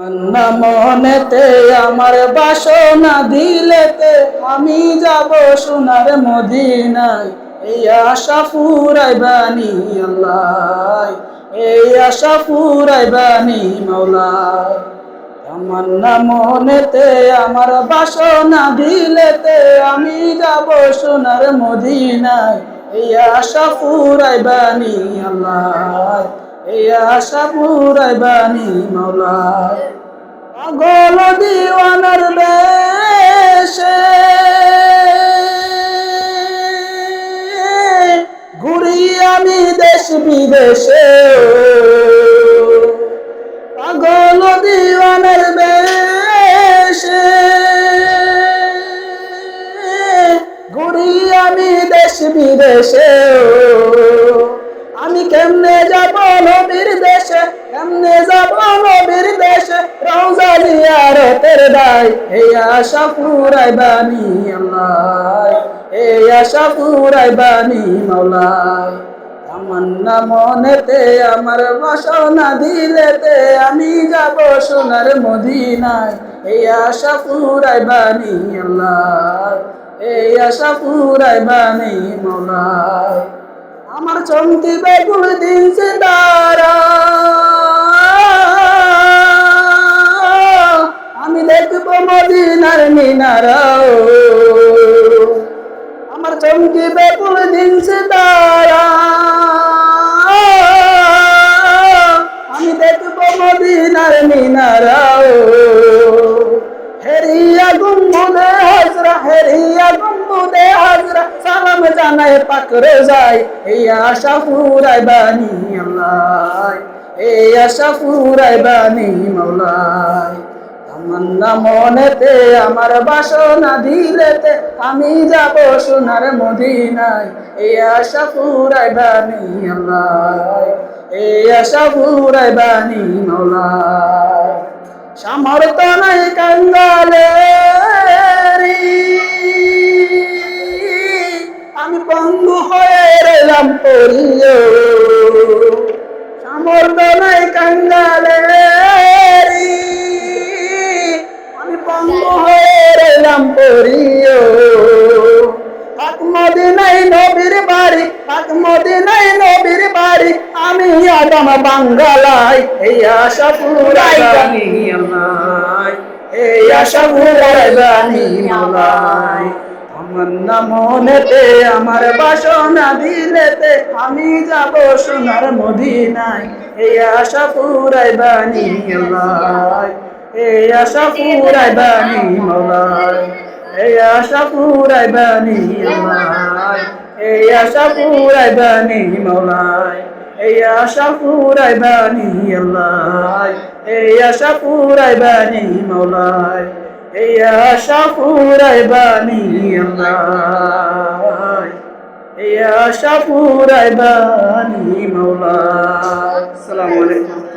না মনেতে আমার বাসনা দিলেতে আমি যাব সোনার মদিনায়। এই আশা ফুরাইবানি আল্লাহ, এই আশা ফুরাইবানি মাওলা। তামান্না মনেতে আমার বাসনা দিলেতে আমি যাব সোনার মদিনায়। এই আশা ফুরাইবানি আল্লাহ, এই আশা ফুরাইবানি মাওলা। পাগল দিওয়ানার বেশে ঘুরি আমি দেশ বিদেশে, পাগল দিওয়ানার বেশে ঘুরি আমি দেশ বিদেশে। আমি কেমনে যাব নবীর দেশে, কেমনে যাব নবীর দেশে, রওজা জিয়ারতের দায়। এই আশা ফুরাইবানি আল্লাহ, এই আশা ফুরাইবানি মাওলা। তামান্না মনেতে আমার বাসনা দিলেতে আমি যাব সোনার মদিনায়। এই আশা ফুরাইবানি আল্লাহ, এই আশা ফুরাইবানি মাওলা। আমার চমকি বেগুল দিন সে তারা, আমি দেখব মদিনার মিনারা। আমার চমকি বেগুল দিন সে তারা, আমি দেখব মদিনার মিনারা। হেরিয়া গুম্বুদে হাজরা, হেরিয়া গুম্বুদে হাজরা, সালাম জানাই পাক রোজায়। এই আশা ফুরাইবানি আল্লাহ, এই আশা ফুরাইবানি মাওলা। তামান্না মনেতে আমার বাসনা দিলেতে আমি যাব সোনার মদিনায়। এই আশা ফুরাইবানি আল্লাহ, এই আশা ফুরাইবানি মাওলা। সামর্থ্য নাই কাঙ্গালে আমি পঙ্গু হয়ে রইলাম পড়িও, সামর্থ্য নাই কাঙ্গালে আমি পঙ্গু হয়ে রইলাম পড়িও। পাক মদিনায় নবীর বাড়ি, পাক মদিনায় নবীর বাড়ি, আমি আদম বাঙ্গালায়। এই আশা ফুরাইবানি আল্লাহ, এই আশা ফুরাইবানি মাওলা। তামান্না মনেতে আমার বাসনা দিলেতে আমি যাব সোনার মদিনায়। এই আশা ফুরাইবানি আল্লাহ, এই আশা ফুরাইবানি মাওলা, এই আশা ফুরাইবানি আল্লাহ, এই আশা ফুরাইবানি মাওলা, এই আশা ফুরাইবানি আল্লাহ, এই আশা ফুরাইবানি মাওলা, এই আশা ফুরাইবানি আল্লাহ, এই আশা ফুরাইবানি মাওলা। আসসালামু আলাইকুম।